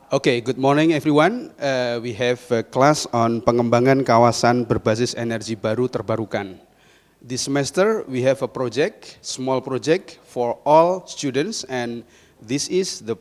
Okay, good morning everyone. We have a class on pengembangan kawasan berbasis energi baru terbarukan. This semester we have a project, small project for all students, and this is the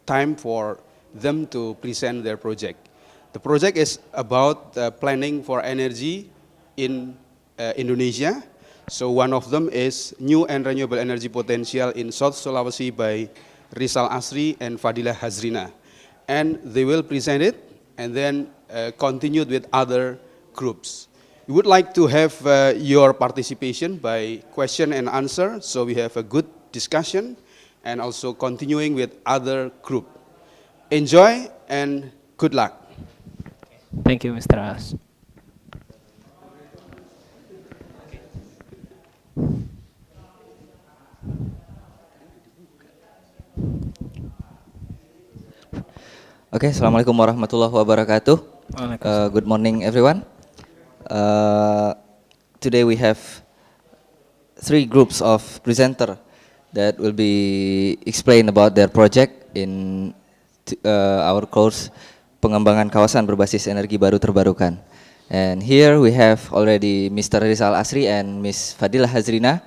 time for them to present their project. The project is about planning for energy in Indonesia. So one of them is new and renewable energy potential in South Sulawesi by Rishal Asri and Fadhillah Hazrina. And they will present it and then continued with other groups. We would like to have your participation by question and answer, so we have a good discussion and also continuing with other group. Enjoy and good luck. Thank you, Mr. As. Okay, Assalamualaikum warahmatullahi wabarakatuh. Good morning, everyone. Today we have 3 groups of presenter that will be explain about their project in our course Pengembangan Kawasan Berbasis Energi Baru Terbarukan. And here we have already Mr. Rishal Asri and Ms. Fadhillah Hazrina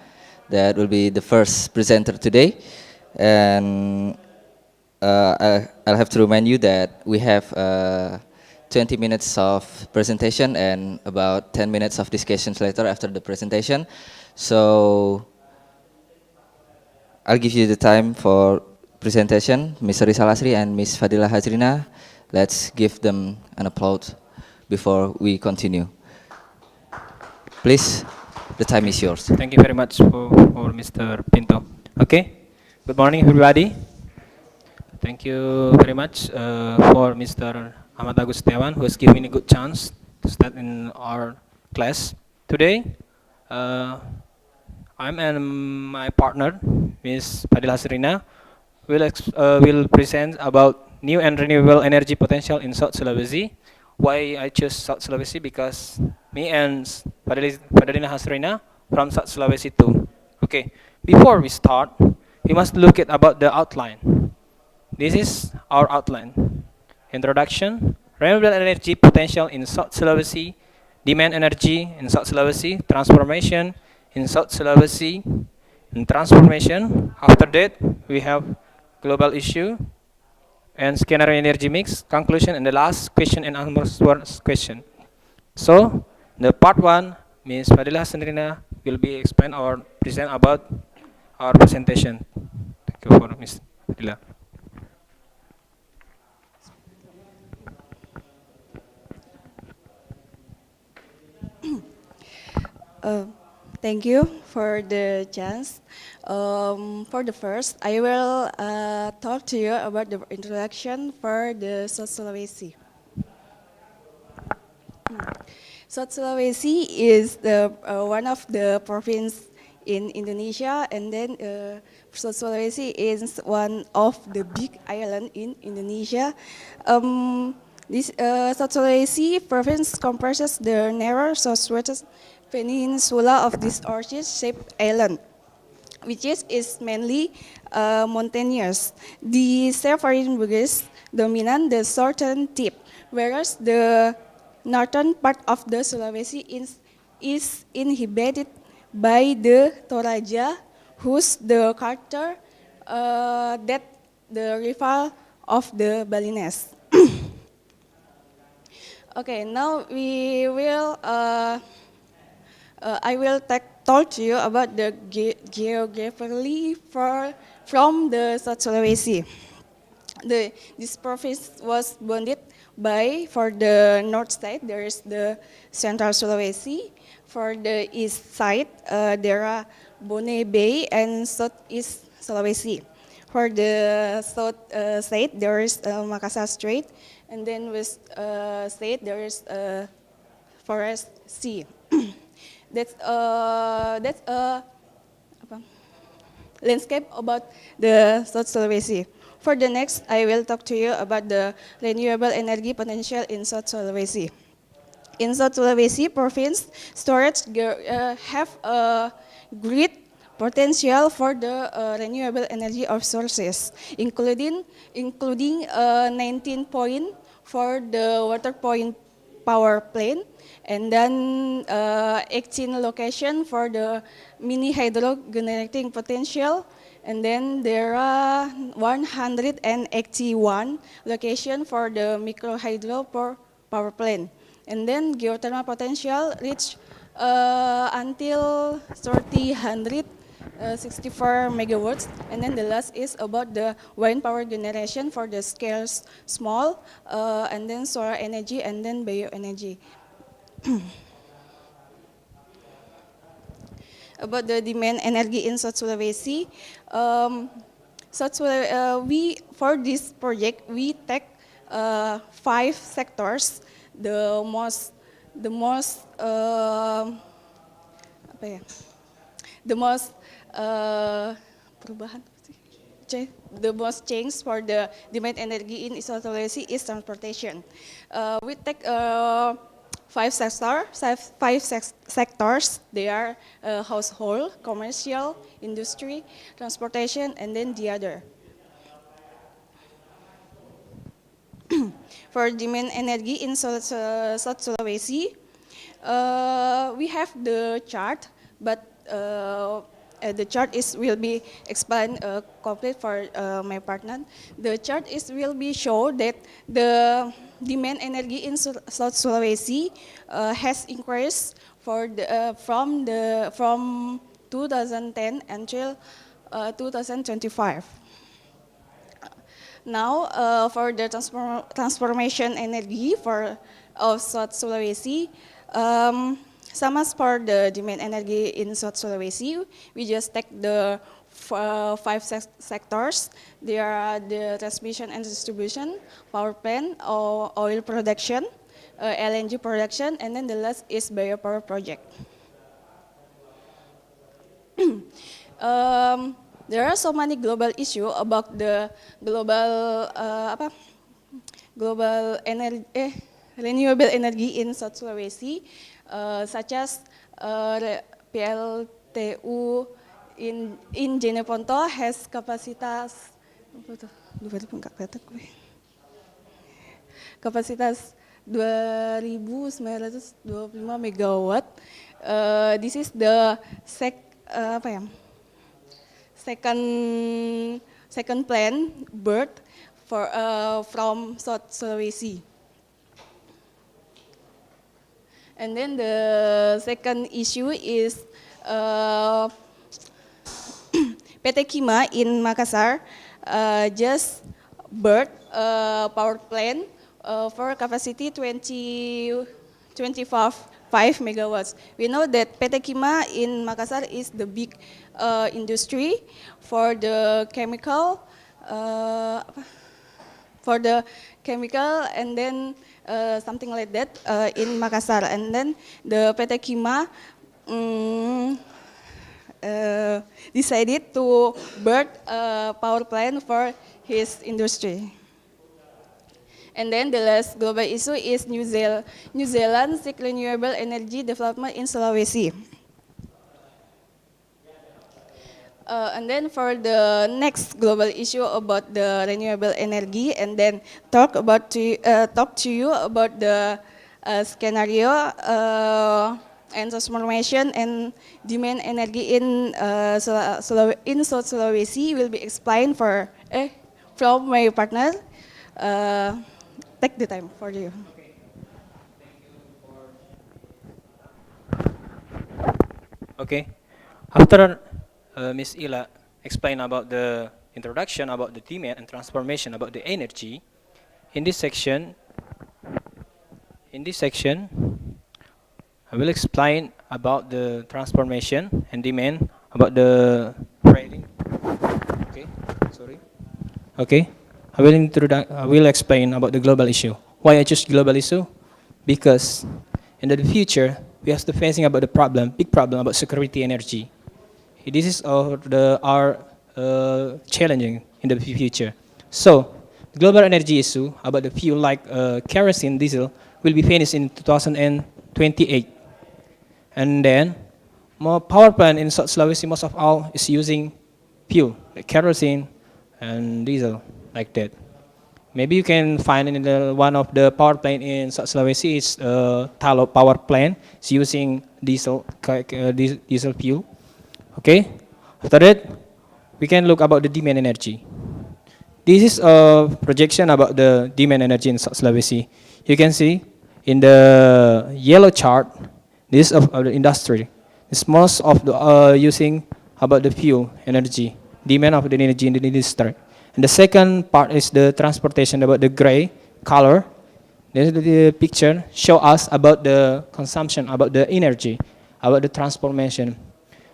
that will be the first presenter today. And I'll have to remind you that we have 20 minutes of presentation and about 10 minutes of discussions later after the presentation. So I'll give you the time for presentation, Mr. Rishal Asri and Ms. Fadhillah Hazrina. Let's give them an applause before we continue. Please, the time is yours. Thank you very much for Mr. Pinto. Okay, good morning, everybody. Thank you very much for Mr. Ahmad Agus Setiawan, who has given me a good chance to start in our class today. I'm and my partner, Ms. Fadhillah Hazrina, will present about new and renewable energy potential in South Sulawesi. Why I chose South Sulawesi? Because me and Fadhillah Hazrina from South Sulawesi too. Okay, before we start, we must look at about the outline. This is our outline. Introduction, renewable energy potential in South Sulawesi, demand energy in South Sulawesi, transformation in South Sulawesi, and transformation. After that, we have global issue and scenario energy mix, conclusion, and the last question and answer question. So, the part 1, Ms. Fadhillah Hazrina will be explain or present about our presentation. Thank you for Ms. Fadhillah. Thank you for the chance. For the first, I will talk to you about the introduction for the South Sulawesi. South Sulawesi is the one of the province in Indonesia, and then South Sulawesi is one of the big island in Indonesia. This South Sulawesi province comprises the narrow southwest peninsula of this orchid-shaped island, which is mainly mountainous. The Setiawan Bugis dominate the southern tip, whereas the northern part of the Sulawesi is inhabited by the Toraja, who's the character that the rival of the Balinese. Okay, now we will. I will talk to you about the geographically from the South Sulawesi. This province was bounded by, for the north side, there is the Central Sulawesi. For the east side, there are Bone Bay and Southeast Sulawesi. For the south side, there is Makassar Strait, and then west side, there is Forest Sea. That's landscape about the South Sulawesi. For the next, I will talk to you about the renewable energy potential in South Sulawesi. In South Sulawesi province, storage have a great potential for the renewable energy of sources, including 19 point for the water point power plant, and then 18 location for the mini hydro generating potential, and then there are 181 location for the micro hydro power plant, and then geothermal potential reach until 364 megawatts, and then the last is about the wind power generation for the scales small, and then solar energy, and then bioenergy. About the demand energy in South Sulawesi, we for this project we take 5 sectors. The most the most change for the demand energy in South Sulawesi is transportation. We take 5 sectors. They are household, commercial, industry, transportation, and then the other. For demand energy in South Sulawesi, we have the chart, but the chart will be explained complete for my partner. The chart will be show that the demand energy in South Sulawesi has increased from 2010 until 2025. Now, for the transformation energy of South Sulawesi, same as for the demand energy in South Sulawesi, we just take the 5 sectors. They are the transmission and distribution, power plant, oil production, LNG production, and then the last is biopower project. There are so many global issues about the renewable energy in South Sulawesi, such as PLTU in Jeneponto has kapasitas 2.925 megawatt. This is the second plant birth from South Sulawesi. And then the second issue is PT Kima in Makassar just birth power plant for capacity 25 megawatts. We know that PT Kima in Makassar is the big industry for the chemical, and then something like that in Makassar. And then the PT Kima decided to build a power plant for his industry. And then the last global issue is New Zealand seek renewable energy development in Sulawesi. And then for the next global issue about the renewable energy, and then talk to you about the scenario and transformation and demand energy in South Sulawesi will be explained from my partner. Take the time for you. Okay. After Ms. Ila explained about the introduction about the demand and transformation about the energy, in this section, I will explain about the transformation and demand about the trading. Okay, sorry. Okay, I will explain about the global issue. Why I choose global issue? Because in the future we have to facing about the big problem about security energy. This is our challenging in the future. So, the global energy issue about the fuel like kerosene, diesel will be finished in 2028. And then, more power plant in South Sulawesi, most of all is using fuel, like kerosene and diesel, like that. Maybe you can find in one of the power plant in South Sulawesi is Talo power plant. It's using diesel diesel fuel. Okay. After that, we can look about the demand energy. This is a projection about the demand energy in South Sulawesi. You can see in the yellow chart, this of the industry. It's most of the using about the fuel energy, demand of the energy in the industry. And the second part is the transportation, about the gray color. This is the picture show us about the consumption, about the energy, about the transformation.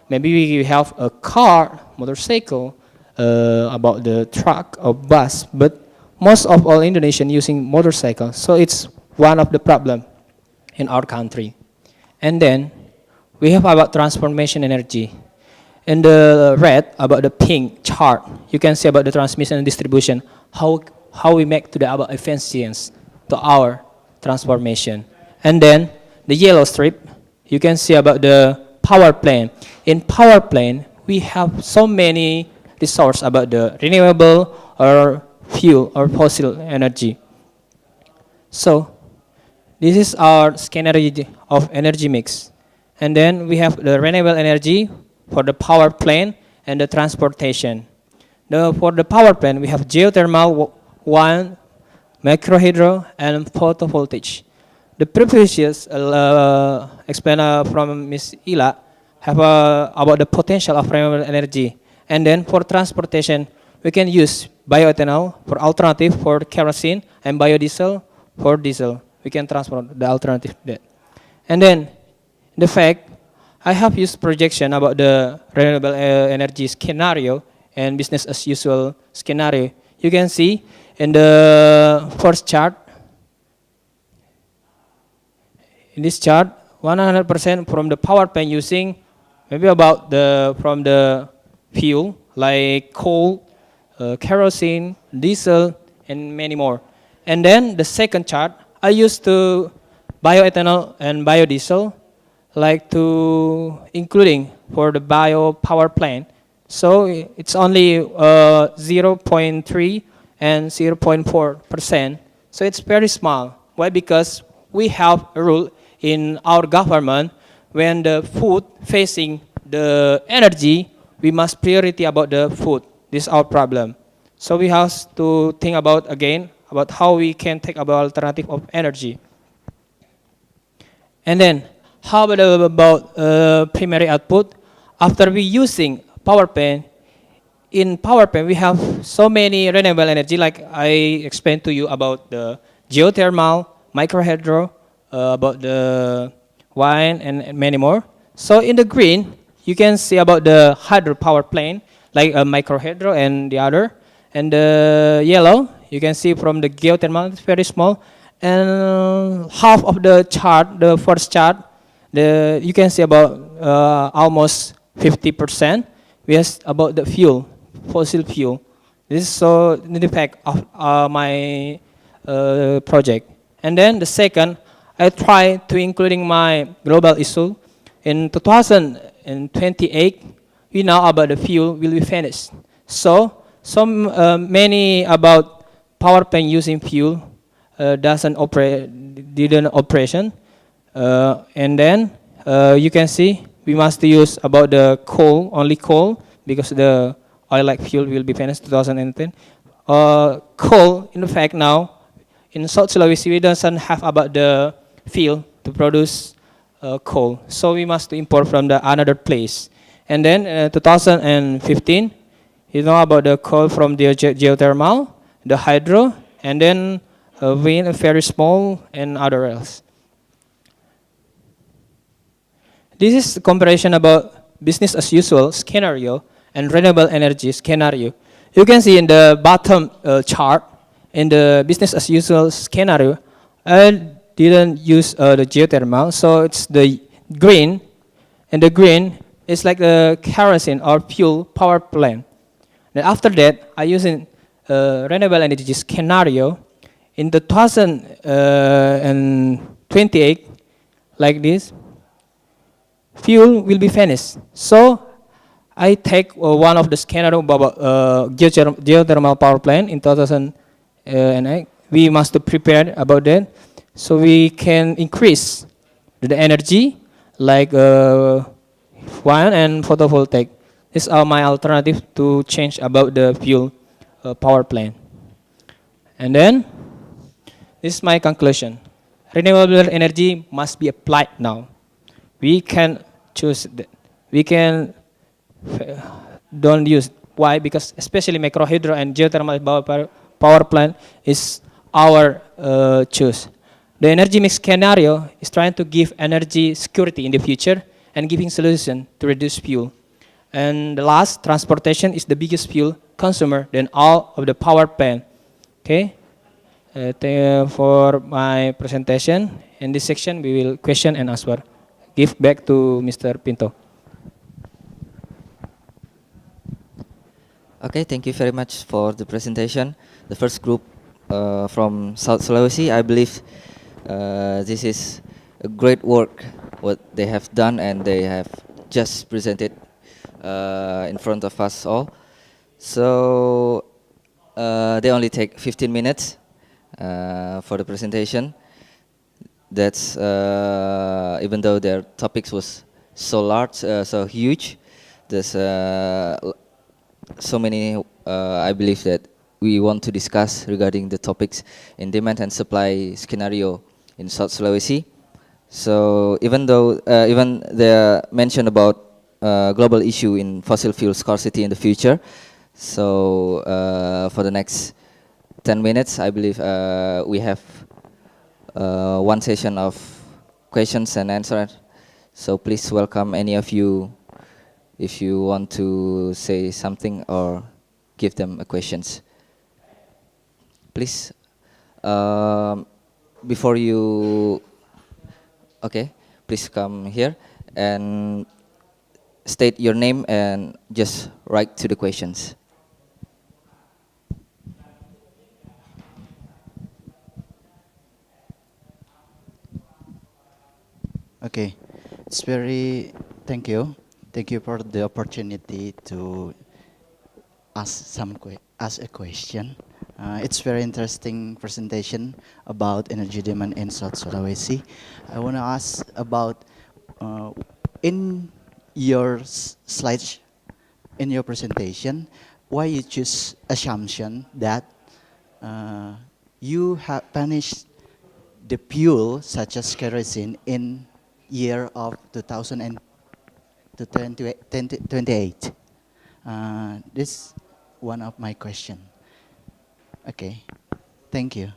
Maybe we have a car, motorcycle, about the truck or bus, but most of all Indonesian using motorcycle. So it's one of the problem in our country. And then we have about transformation energy. In the red, about the pink chart, you can see about the transmission and distribution, how we make to the about efficiency to our transformation. And then the yellow strip, you can see about the power plant. In power plant, we have so many resource about the renewable or fuel or fossil energy. So this is our scenario of energy mix. And then we have the renewable energy for the power plant and the transportation. For the power plant, we have geothermal, wind, microhydro, and photovoltaic. The previous explainer from Ms. Ila have about the potential of renewable energy. And then for transportation, we can use bioethanol for alternative for kerosene and biodiesel for diesel. We can transport the alternative there. And then, the fact, I have used projection about the renewable energy scenario and business as usual scenario. You can see in the first chart, in this chart, 100% from the power plant using maybe about from the fuel like coal, kerosene, diesel, and many more. And then the second chart, I used to bioethanol and biodiesel, like to including for the bio power plant. So it's only 0.3 and 0.4%. So it's very small. Why? Because we have a rule in our government when the food facing the energy, we must priority about the food. This is our problem. So we have to think about again about how we can take about alternative of energy. And then how about primary output? After we using power plant, in power plant we have so many renewable energy like I explained to you about the geothermal, microhydro, about the wind and many more. So in the green, you can see about the hydropower plant, like a microhydro and the other. And the yellow, you can see from the geothermal, it's very small. And half of the chart, the first chart, you can see about almost 50%. We have about the fuel, fossil fuel. This is so the fact of my project. And then the second, I try to including my global issue. In 2028, we know about the fuel will be finished. So many about power plant using fuel didn't operation. And then you can see we must use about the coal, only coal, because the oil like fuel will be finished 2010. Coal, in fact, now in South Sulawesi we doesn't have about the field to produce coal, so we must import from the another place. And then 2015, you know about the coal from the geothermal, the hydro, and then wind, very small, and other else. This is the comparison about business as usual scenario and renewable energy scenario. You can see in the bottom chart, in the business as usual scenario, I didn't use the geothermal, so it's the green, and the green is like the kerosene or fuel power plant. Then after that, I use in renewable energy scenario in the 2028, like this. fuel will be finished. So I take one of the scenario about geothermal power plant in 2008. We must prepare about that, so we can increase the energy like wind and photovoltaic. These are my alternative to change about the fuel power plant. And then this is my conclusion. Renewable energy must be applied now. We can choose that. We can don't use. Why? Because especially microhydro and geothermal power plant is our choice. The energy mix scenario is trying to give energy security in the future and giving solution to reduce fuel. And the last, transportation is the biggest fuel consumer than all of the power plant. Okay. Thank you for my presentation. In this section, we will question and answer. Give back to Mr. Pinto. Okay, thank you very much for the presentation. The first group from South Sulawesi, I believe this is a great work what they have done, and they have just presented in front of us all. So they only take 15 minutes for the presentation. That's even though their topics was so large, so huge, there's so many I believe that we want to discuss regarding the topics in demand and supply scenario in South Sulawesi. So even though even they mentioned about global issue in fossil fuel scarcity in the future, so for the next 10 minutes, I believe we have one session of questions and answers. So please welcome any of you if you want to say something or give them a questions. Please, before you, okay, please come here and state your name and just write to the questions. Okay, thank you. Thank you for the opportunity to ask a question. It's very interesting presentation about energy demand in South Sulawesi. I want to ask about in your slides, in your presentation, why you choose assumption that you have punished the fuel such as kerosene in year of 2028. This is one of my question. Okay, thank you.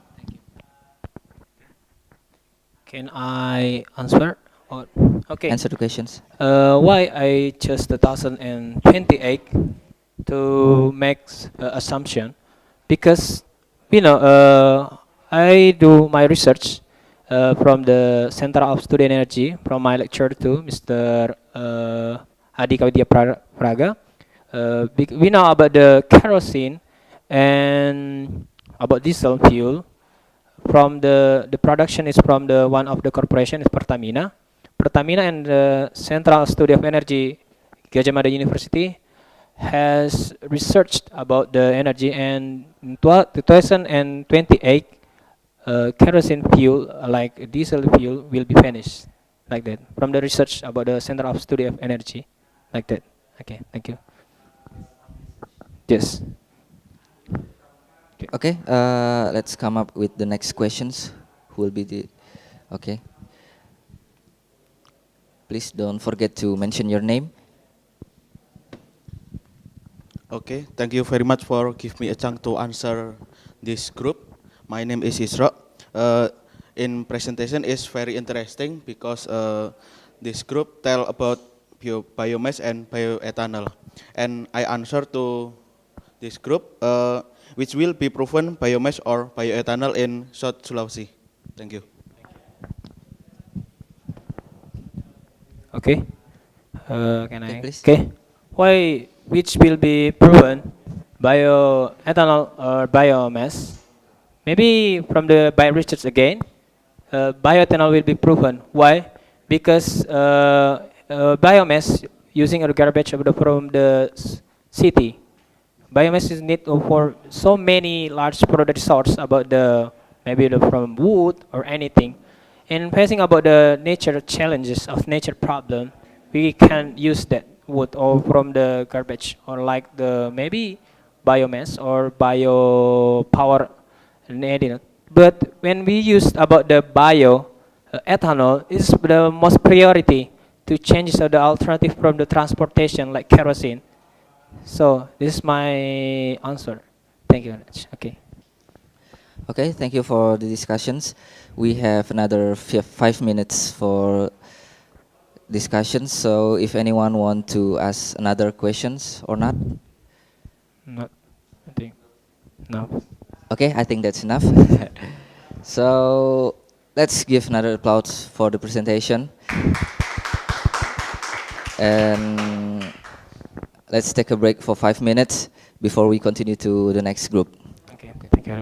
Can I answer? Or, okay. Answer the questions. Why I chose 2028 to make assumption? Because I do my research from the Center of Study Energy from my lecturer to Mr. Adi Kavidya Praga. We know about the kerosene and about diesel fuel. From the production is from the one of the corporation is Pertamina. Pertamina and the Central Study of Energy Gajah Mada University has researched about the energy, and in 2028 kerosene fuel like diesel fuel will be finished like that from the research about the Center of Study of Energy like that. Okay, thank you. Yes. Okay, let's come up with the next questions. Who will be the, okay. Please don't forget to mention your name. Okay, thank you very much for giving me a chance to answer this group. My name is Isra. In presentation is very interesting because this group tell about biomass and bioethanol, and I answer to this group which will be proven biomass or bioethanol in South Sulawesi. Thank you. Okay. Can I? Okay, please. Okay. Why? Which will be proven bioethanol or biomass? Maybe from the bio research again, bioethanol will be proven. Why? Because biomass using a garbage from the city. Biomass is need for so many large product source about the maybe from wood or anything. And facing about the nature challenges of nature problem, we can use that wood or from the garbage or like the maybe biomass or bio power needed. But when we use about the bio ethanol is the most priority to change the alternative from the transportation like kerosene. So this is my answer. Thank you very much. Okay. Okay, thank you for the discussions. We have another 5 minutes for discussion. So if anyone want to ask another questions or not, Not. I think. No. okay, I think that's enough. So let's give another applause for the presentation. And let's take a break for 5 minutes before we continue to the next group.